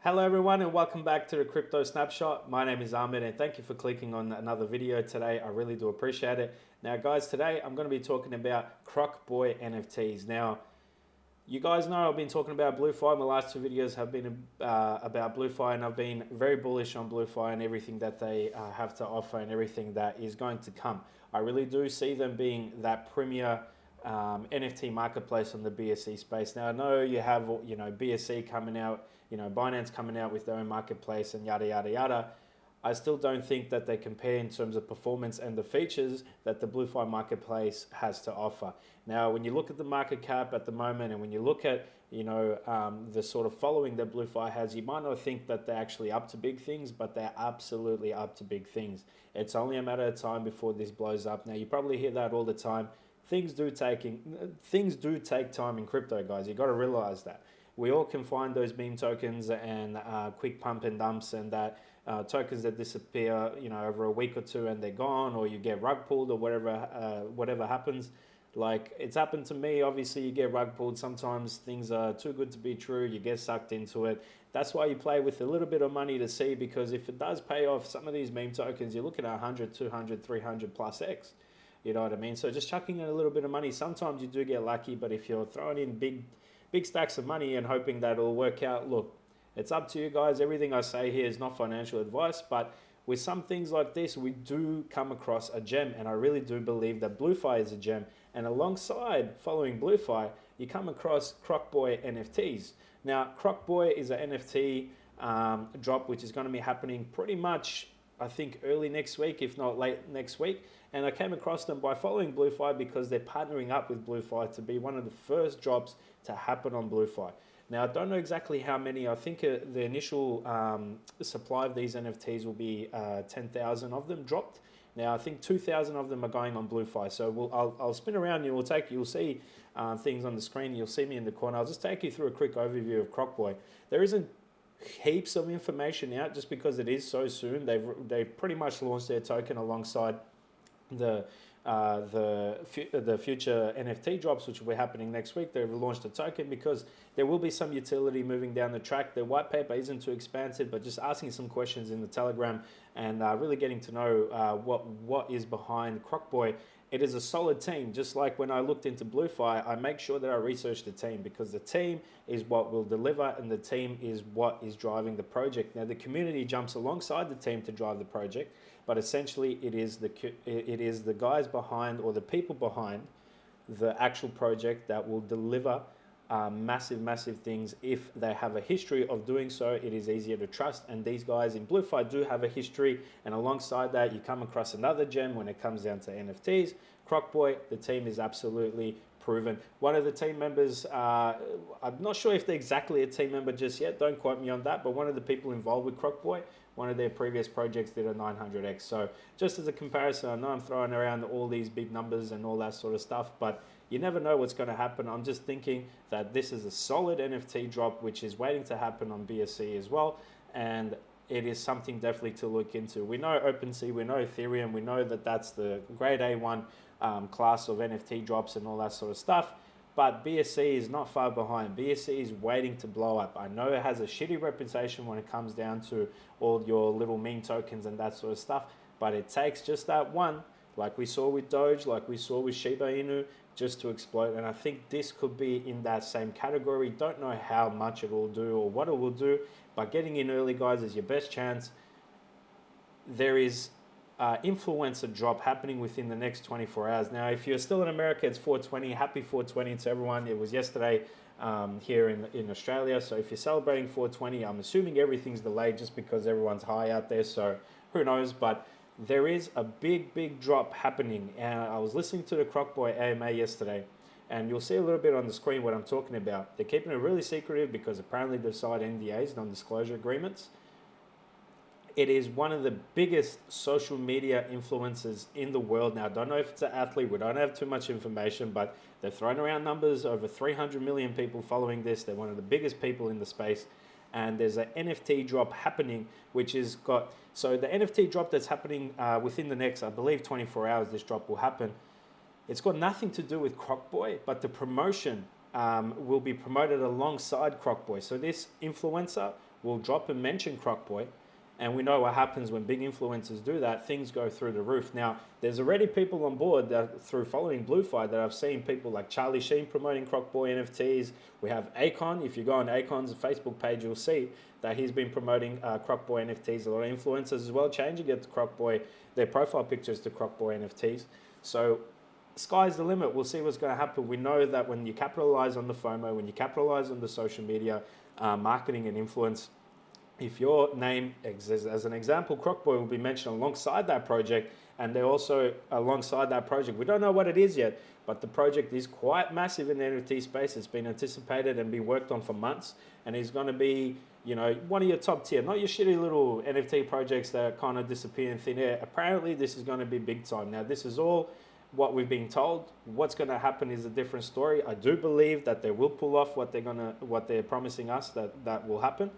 Hello everyone and welcome back to the Crypto Snapshot. My name is Ahmed and thank you for clicking on another video today. I really do appreciate it. Now guys, today I'm going to be talking about Croc Boy NFTs. Now, you guys know I've been talking about BlueFi. My last two videos have been about BlueFi, and I've been very bullish on BlueFi and everything that they have to offer and everything that is going to come. I really do see them being that premier NFT marketplace on the BSC space. Now I know you have BSC coming out, Binance coming out with their own marketplace and yada yada yada. I still don't think that they compare in terms of performance and the features that the BlueFi marketplace has to offer. Now, when you look at the market cap at the moment, and when you look at the sort of following that BlueFi has, you might not think that they're actually up to big things, but they're absolutely up to big things. It's only a matter of time before this blows up. Now, you probably hear that all the time. Things do take time in crypto, guys. You got to realize that. We all can find those meme tokens and quick pump and dumps, and that tokens that disappear, over a week or two and they're gone, or you get rug pulled or whatever happens. Like, it's happened to me. Obviously, you get rug pulled. Sometimes things are too good to be true. You get sucked into it. That's why you play with a little bit of money to see, because if it does pay off, some of these meme tokens, you're looking at 100, 200, 300 plus X. You know what I mean? So just chucking in a little bit of money, sometimes you do get lucky, but if you're throwing in big stacks of money and hoping that it'll work out, look, it's up to you guys. Everything I say here is not financial advice, but with some things like this, we do come across a gem, and I really do believe that BlueFi is a gem. And alongside following BlueFi, you come across Croc Boy NFTs. Now, Croc Boy is an NFT drop, which is going to be happening pretty much, I think, early next week, if not late next week. And I came across them by following BlueFi because they're partnering up with BlueFi to be one of the first drops to happen on BlueFi. Now, I don't know exactly how many. I think the initial supply of these NFTs will be 10,000 of them dropped. Now, I think 2,000 of them are going on BlueFi. So I'll spin around and you'll see things on the screen. You'll see me in the corner. I'll just take you through a quick overview of Croc Boy. There isn't heaps of information out just because it is so soon. They've pretty much launched their token alongside the future NFT drops, which will be happening next week. They've launched a token because there will be some utility moving down the track. Their white paper isn't too expansive, but just asking some questions in the Telegram and really getting to know what is behind Croc Boy. It is a solid team. Just like when I looked into BlueFi, I make sure that I research the team, because the team is what will deliver and the team is what is driving the project. Now, the community jumps alongside the team to drive the project, but essentially it is the guys behind, or the people behind the actual project, that will deliver massive things. If they have a history of doing so, it is easier to trust, and these guys in BlueFi do have a history. And alongside that, you come across another gem when it comes down to NFTs. Croc Boy, the team is absolutely proven. One of the team members, I'm not sure if they're exactly a team member just yet, don't quote me on that, but one of the people involved with Croc Boy, one of their previous projects did a 900x. So just as a comparison, I know I'm throwing around all these big numbers and all that sort of stuff, but you never know what's going to happen. I'm just thinking that this is a solid NFT drop, which is waiting to happen on BSC as well. And it is something definitely to look into. We know OpenSea, we know Ethereum, we know that that's the grade A1 class of NFT drops and all that sort of stuff. But BSC is not far behind. BSC is waiting to blow up. I know it has a shitty reputation when it comes down to all your little meme tokens and that sort of stuff, but it takes just that one, like we saw with Doge, like we saw with Shiba Inu, just to explode. And I think this could be in that same category. Don't know how much it will do or what it will do, but getting in early, guys, is your best chance. There is influencer drop happening within the next 24 hours. Now, if you're still in America, it's 420. Happy 420 to everyone. It was yesterday here in Australia. So if you're celebrating 420, I'm assuming everything's delayed just because everyone's high out there. So who knows? But there is a big drop happening. And I was listening to the Croc Boy AMA yesterday, and you'll see a little bit on the screen what I'm talking about. They're keeping it really secretive because apparently they've signed NDAs, non-disclosure agreements. It is one of the biggest social media influencers in the world. Now, I don't know if it's an athlete. We don't have too much information, but they're throwing around numbers. Over 300 million people following this. They're one of the biggest people in the space. And there's an NFT drop happening, which is got... So the NFT drop that's happening within the next, I believe, 24 hours, this drop will happen. It's got nothing to do with Croc Boy, but the promotion will be promoted alongside Croc Boy. So this influencer will drop and mention Croc Boy. And we know what happens when big influencers do that, things go through the roof. Now, there's already people on board that through following BlueFi that I've seen people like Sheen promoting Croc Boy NFTs. We have Akon. If you go on Akon's Facebook page, you'll see that he's been promoting Croc Boy NFTs. A lot of influencers as well changing it to Croc Boy, their profile pictures to Croc Boy NFTs. So sky's the limit. We'll see what's going to happen. We know that when you capitalize on the FOMO, when you capitalize on the social media marketing and influence, if your name exists as an example, Croc Boy will be mentioned alongside that project, and they're also alongside that project. We don't know what it is yet, but the project is quite massive in the NFT space. It's been anticipated and been worked on for months, and it's going to be, you know, one of your top tier, not your shitty little NFT projects that kind of disappear in thin air. Apparently, this is going to be big time. Now, this is all what we've been told. What's going to happen is a different story. I do believe that they will pull off what they're promising us that will happen.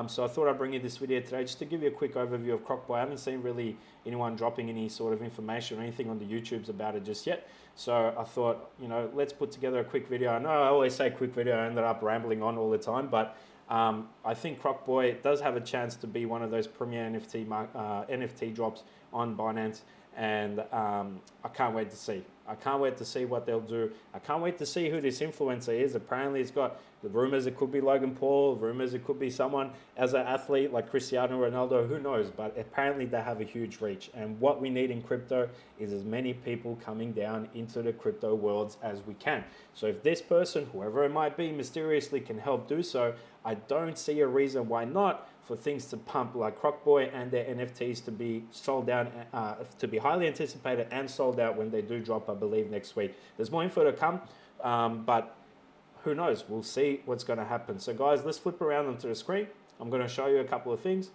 So I thought I'd bring you this video today just to give you a quick overview of Croc Boy. I haven't seen really anyone dropping any sort of information or anything on the YouTubes about it just yet. So I thought, you know, let's put together a quick video. I know I always say quick video, I ended up rambling on all the time, but I think Croc Boy does have a chance to be one of those premier NFT drops on Binance, and I can't wait to see. I can't wait to see what they'll do. I can't wait to see who this influencer is. Apparently, it's got the rumors it could be Logan Paul, rumors it could be someone as an athlete like Cristiano Ronaldo, who knows? But apparently, they have a huge reach. And what we need in crypto is as many people coming down into the crypto worlds as we can. So if this person, whoever it might be, mysteriously can help do so, I don't see a reason why not for things to pump like Croc Boy and their NFTs to be sold out, to be highly anticipated and sold out when they do drop, I believe, next week. There's more info to come, but who knows? We'll see what's going to happen. So guys, let's flip around onto the screen. I'm going to show you a couple of things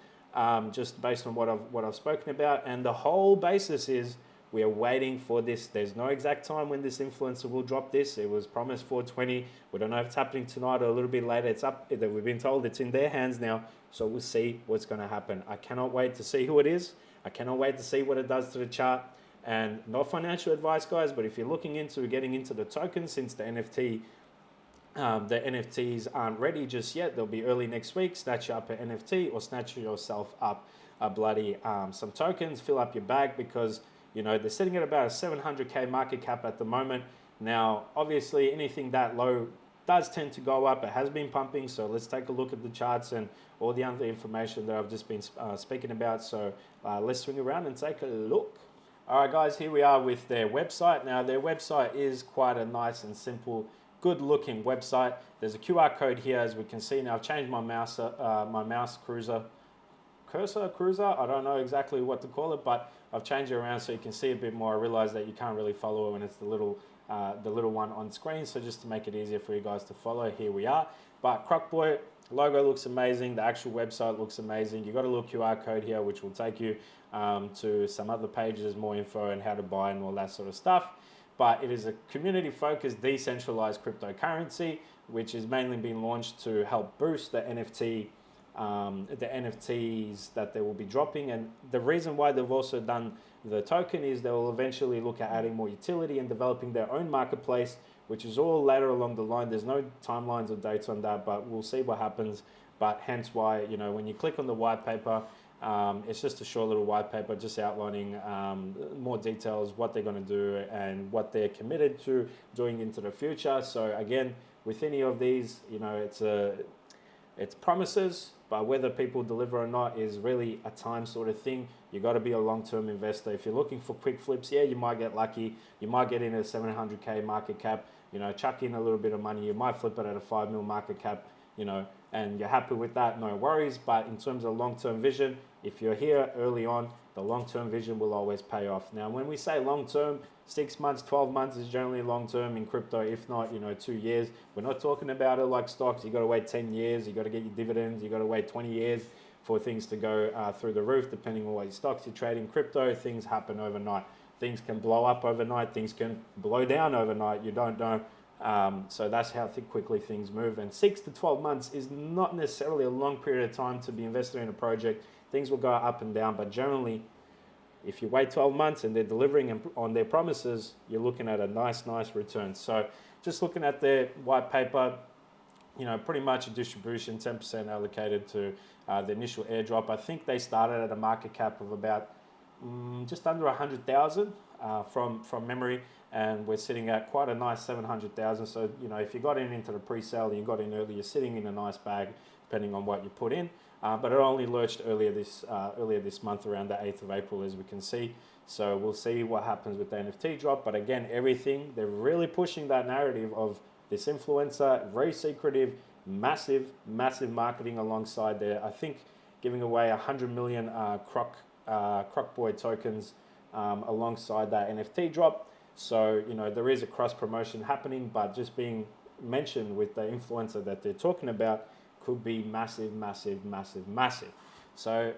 just based on what I've spoken about. And the whole basis is we are waiting for this. There's no exact time when this influencer will drop this. It was promised 420. We don't know if it's happening tonight or a little bit later. It's up. We've been told it's in their hands now. So we'll see what's going to happen. I cannot wait to see who it is. I cannot wait to see what it does to the chart. And not financial advice, guys, but if you're looking into getting into the token, since the NFTs aren't ready just yet, they'll be early next week. Snatch up an NFT or snatch yourself up a bloody some tokens. Fill up your bag because, you know, they're sitting at about a 700K market cap at the moment. Now, obviously, anything that low does tend to go up. It has been pumping, so let's take a look at the charts and all the other information that I've just been speaking about. So let's swing around and take a look. All right, guys, here we are with their website. Now, their website is quite a nice and simple, good-looking website. There's a QR code here, as we can see. Now, I've changed my mouse cursor. I don't know exactly what to call it, but I've changed it around so you can see a bit more. I realize that you can't really follow it when it's the little one on screen. So just to make it easier for you guys to follow, here we are. But Croc Boy logo looks amazing. The actual website looks amazing. You've got a little QR code here, which will take you to some other pages, more info and how to buy and all that sort of stuff. But it is a community-focused, decentralized cryptocurrency, which is mainly being launched to help boost the NFTs that they will be dropping. And the reason why they've also done the token is they will eventually look at adding more utility and developing their own marketplace, which is all later along the line. There's no timelines or dates on that, but we'll see what happens. But hence why, you know, when you click on the white paper, it's just a short little white paper just outlining more details, what they're going to do and what they're committed to doing into the future. So again, with any of these, you know, it's promises, but whether people deliver or not is really a time sort of thing. You got to be a long-term investor. If you're looking for quick flips, yeah, you might get lucky. You might get in a 700K market cap, you know, chuck in a little bit of money. You might flip it at a 5 mil market cap, you know, and you're happy with that, no worries. But in terms of long-term vision, if you're here early on, the long-term vision will always pay off. Now, when we say long-term, 6 months, 12 months is generally long-term in crypto, if not, you know, 2 years. We're not talking about it like stocks. You got to wait 10 years. You got to get your dividends. You got to wait 20 years for things to go through the roof, depending on what stocks you trade in crypto. Things happen overnight. Things can blow up overnight. Things can blow down overnight. You don't know. So that's how quickly things move. And 6 to 12 months is not necessarily a long period of time to be investing in a project. Things will go up and down, but generally, if you wait 12 months and they're delivering on their promises, you're looking at a nice return. So just looking at their white paper, pretty much a distribution, 10% allocated to the initial airdrop. I think they started at a market cap of about just under 100,000 from memory, and we're sitting at quite a nice 700,000. So if you got into the pre-sale and you got in early, you're sitting in a nice bag, depending on what you put in. But it only lurched earlier this month, around the 8th of April, as we can see. So we'll see what happens with the NFT drop. But again, they're really pushing that narrative of this influencer, very secretive, massive marketing alongside there. I think giving away 100 million Croc Boy tokens alongside that NFT drop. So there is a cross promotion happening, but just being mentioned with the influencer that they're talking about could be massive. So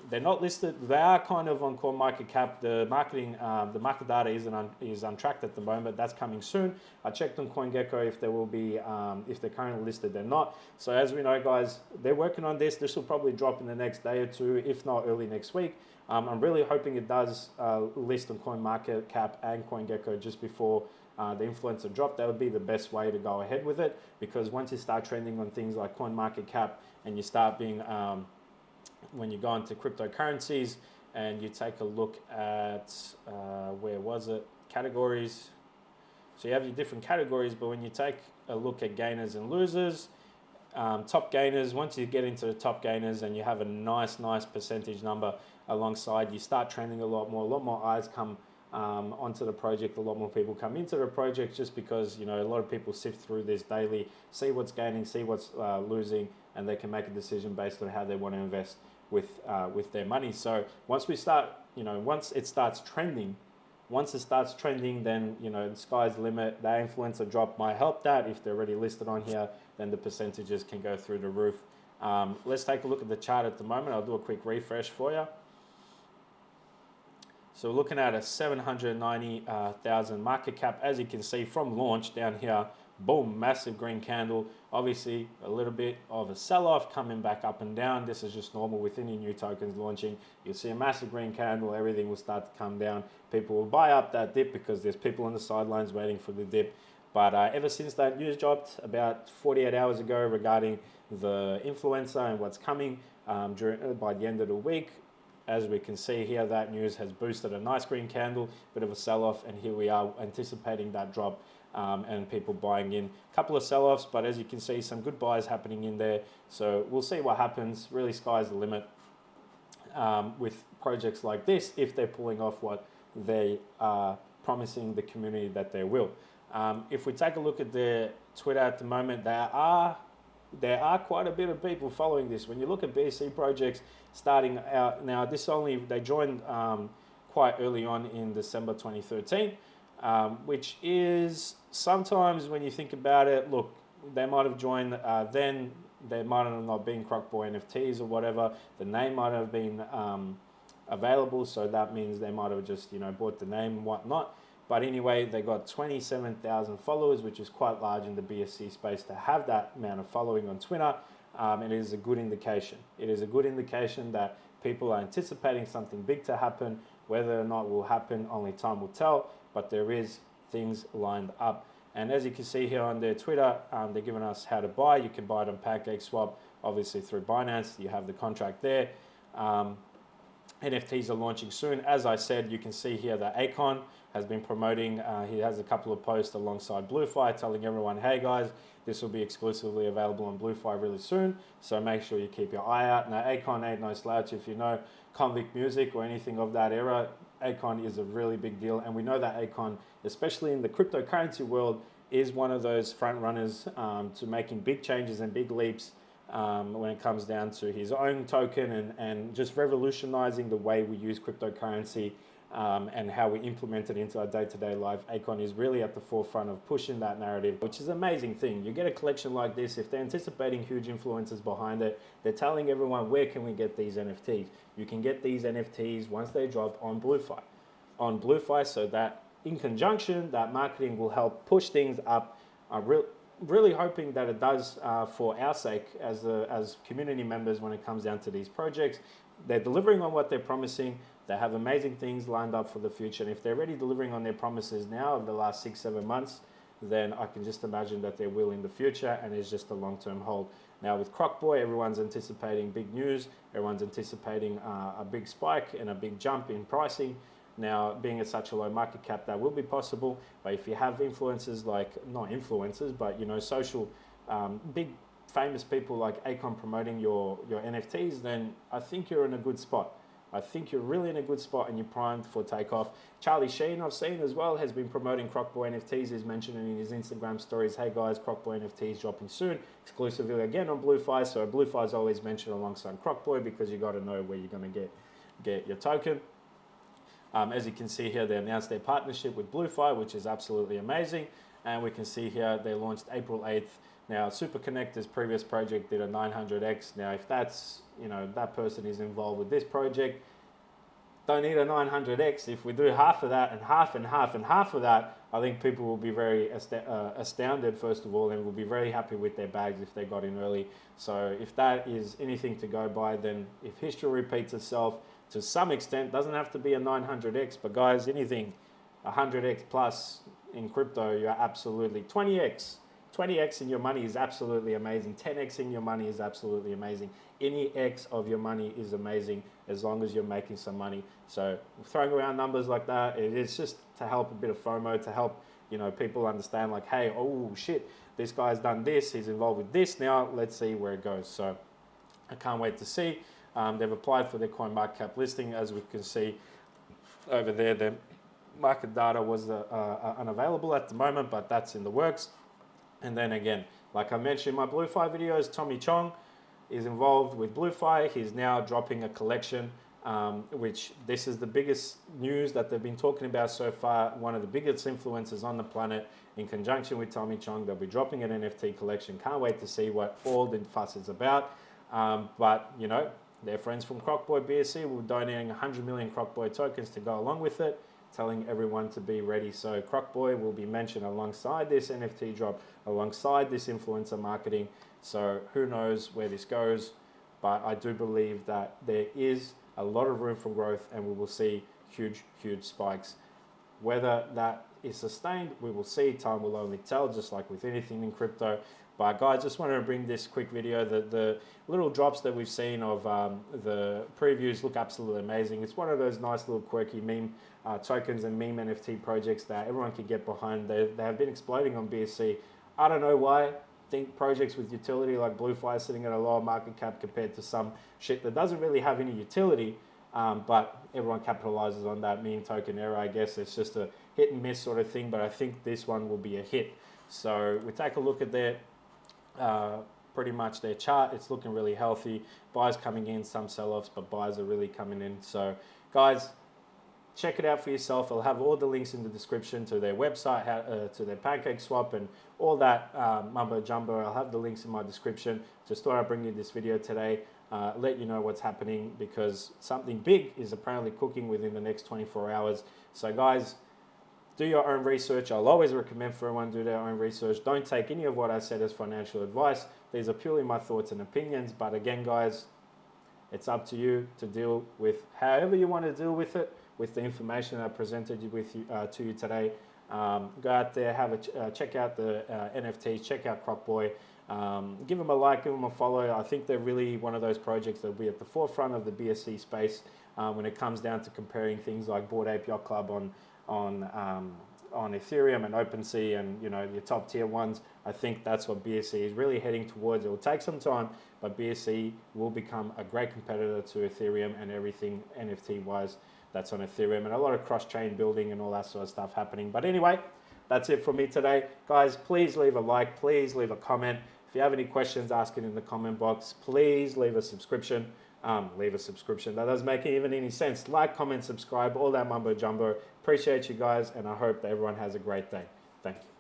they're not listed. They are kind of on CoinMarketCap. The market data is untracked at the moment. That's coming soon. I checked on CoinGecko if there will be, if they're currently listed, they're not. So as we know, guys, they're working on this. This will probably drop in the next day or two, if not early next week. I'm really hoping it does list on CoinMarketCap and CoinGecko just before the influencer drop. That would be the best way to go ahead with it, because once you start trending on things like CoinMarketCap and you start being when you go into cryptocurrencies and you take a look at categories. So you have your different categories, but when you take a look at gainers and losers, top gainers, once you get into the top gainers and you have a nice percentage number alongside, you start trending a lot more eyes come onto the project, a lot more people come into the project, just because a lot of people sift through this daily, see what's gaining, see what's losing, and they can make a decision based on how they want to invest with their money. So once we start, once it starts trending, then the sky's the limit. The influencer drop might help that. If they're already listed on here, then the percentages can go through the roof. Let's take a look at the chart at the moment. I'll do a quick refresh for you. So we're looking at a 790,000 market cap. As you can see from launch down here, boom, massive green candle. Obviously a little bit of a sell-off, coming back up and down. This is just normal with any new tokens launching. You'll see a massive green candle, everything will start to come down. People will buy up that dip because there's people on the sidelines waiting for the dip. But ever since that news dropped about 48 hours ago regarding the influencer and what's coming by the end of the week, as we can see here, that news has boosted a nice green candle, bit of a sell-off, and here we are anticipating that drop and people buying in. A couple of sell-offs, but as you can see, some good buys happening in there. So we'll see what happens. Really, sky's the limit with projects like this, if they're pulling off what they are promising the community that they will. If we take a look at their Twitter at the moment, there are quite a bit of people following this. When you look at BSC projects starting out now, they joined quite early on in December 2013, which is sometimes when you think about it, look, they might have joined then, they might have not been Croc Boy NFTs or whatever. The name might have been available, so that means they might have just bought the name and whatnot. But anyway, they got 27,000 followers, which is quite large in the BSC space to have that amount of following on Twitter. It is a good indication. It is a good indication that people are anticipating something big to happen. Whether or not it will happen, only time will tell, but there is things lined up. And as you can see here on their Twitter, they're giving us how to buy. You can buy it on PancakeSwap, obviously through Binance. You have the contract there. NFTs are launching soon. As I said, you can see here that Akon has been promoting. He has a couple of posts alongside BlueFi telling everyone, hey guys, this will be exclusively available on BlueFi really soon. So make sure you keep your eye out. Now, Akon ain't no slouch. If you know convict music or anything of that era, Akon is a really big deal. And we know that Akon, especially in the cryptocurrency world, is one of those front runners to making big changes and big leaps when it comes down to his own token and just revolutionizing the way we use cryptocurrency and how we implement it into our day-to-day life. Akon is really at the forefront of pushing that narrative, which is an amazing thing. You get a collection like this, if they're anticipating huge influencers behind it, they're telling everyone, where can we get these NFTs? You can get these NFTs once they drop on BlueFi, so that in conjunction, that marketing will help push things up. Really hoping that it does for our sake as community members when it comes down to these projects. They're delivering on what they're promising. They have amazing things lined up for the future. And if they're already delivering on their promises now over the last 6-7 months, then I can just imagine that there will in the future, and it's just a long-term hold. Now with Croc Boy, everyone's anticipating big news, everyone's anticipating a big spike and a big jump in pricing. Now, being at such a low market cap, that will be possible, but if you have influencers like, not influencers, but social, big famous people like Akon promoting your NFTs, then I think you're in a good spot. I think you're really in a good spot and you're primed for takeoff. Sheen, I've seen as well, has been promoting Croc Boy NFTs. He's mentioning in his Instagram stories, hey guys, Croc Boy NFTs dropping soon, exclusively again on BlueFi. So BlueFi is always mentioned alongside Croc Boy because you got to know where you're going to get your token. As you can see here, they announced their partnership with BlueFi, which is absolutely amazing. And we can see here they launched April 8th. Now, Super Connector's previous project did a 900x. Now, if that's, that person is involved with this project, don't need a 900x. If we do half of that and half and half and half of that, I think people will be very astounded, first of all, and will be very happy with their bags if they got in early. So if that is anything to go by, then if history repeats itself to some extent, doesn't have to be a 900x, but guys, anything 100x plus in crypto, you're absolutely 20x. 20x in your money is absolutely amazing. 10x in your money is absolutely amazing. Any X of your money is amazing as long as you're making some money. So throwing around numbers like that, it's just to help a bit of FOMO, to help people understand like, hey, oh shit, this guy's done this, he's involved with this. Now let's see where it goes. So I can't wait to see. They've applied for their CoinMarketCap listing. As we can see over there, their market data was unavailable at the moment, but that's in the works. And then again, like I mentioned in my BlueFi videos, Tommy Chong is involved with BlueFi. He's now dropping a collection, which this is the biggest news that they've been talking about so far. One of the biggest influencers on the planet, in conjunction with Tommy Chong, they'll be dropping an NFT collection. Can't wait to see what all the fuss is about. But their friends from Croc Boy BSC will be donating 100 million Croc Boy tokens to go along with it, telling everyone to be ready. So Croc Boy will be mentioned alongside this NFT drop, alongside this influencer marketing. So who knows where this goes, but I do believe that there is a lot of room for growth and we will see huge spikes. Whether that is sustained, we will see. Time will only tell, just like with anything in crypto. But guys, just wanted to bring this quick video. The little drops that we've seen of the previews look absolutely amazing. It's one of those nice little quirky meme tokens and meme NFT projects that everyone can get behind. They have been exploding on BSC. I don't know why. I think projects with utility like BlueFi sitting at a lower market cap compared to some shit that doesn't really have any utility, but everyone capitalizes on that meme token era. I guess it's just a hit and miss sort of thing, but I think this one will be a hit. So we take a look at their pretty much their chart. It's looking really healthy. Buyers coming in, some sell-offs, but buyers are really coming in. So guys, check it out for yourself. I'll have all the links in the description to their website, to their pancake swap and all that mumbo jumbo. I'll have the links in my description. Just thought I'd bring you this video today, let you know what's happening, because something big is apparently cooking within the next 24 hours. So guys, do your own research. I'll always recommend for everyone to do their own research. Don't take any of what I said as financial advice. These are purely my thoughts and opinions. But again, guys, it's up to you to deal with however you want to deal with it, with the information I presented to you today. Go out there, check out the NFTs, check out Croc Boy. Give them a like, give them a follow. I think they're really one of those projects that will be at the forefront of the BSC space when it comes down to comparing things like Bored Ape Yacht Club on Ethereum and OpenSea and your top tier ones. I think that's what BSC is really heading towards. It will take some time, but BSC will become a great competitor to Ethereum and everything NFT wise that's on Ethereum, and a lot of cross-chain building and all that sort of stuff happening. But anyway, that's it from me today. Guys, please leave a like, please leave a comment. If you have any questions, ask it in the comment box. Please leave a subscription. That doesn't make even any sense. Like, comment, subscribe, all that mumbo jumbo. Appreciate you guys, and I hope that everyone has a great day. Thank you.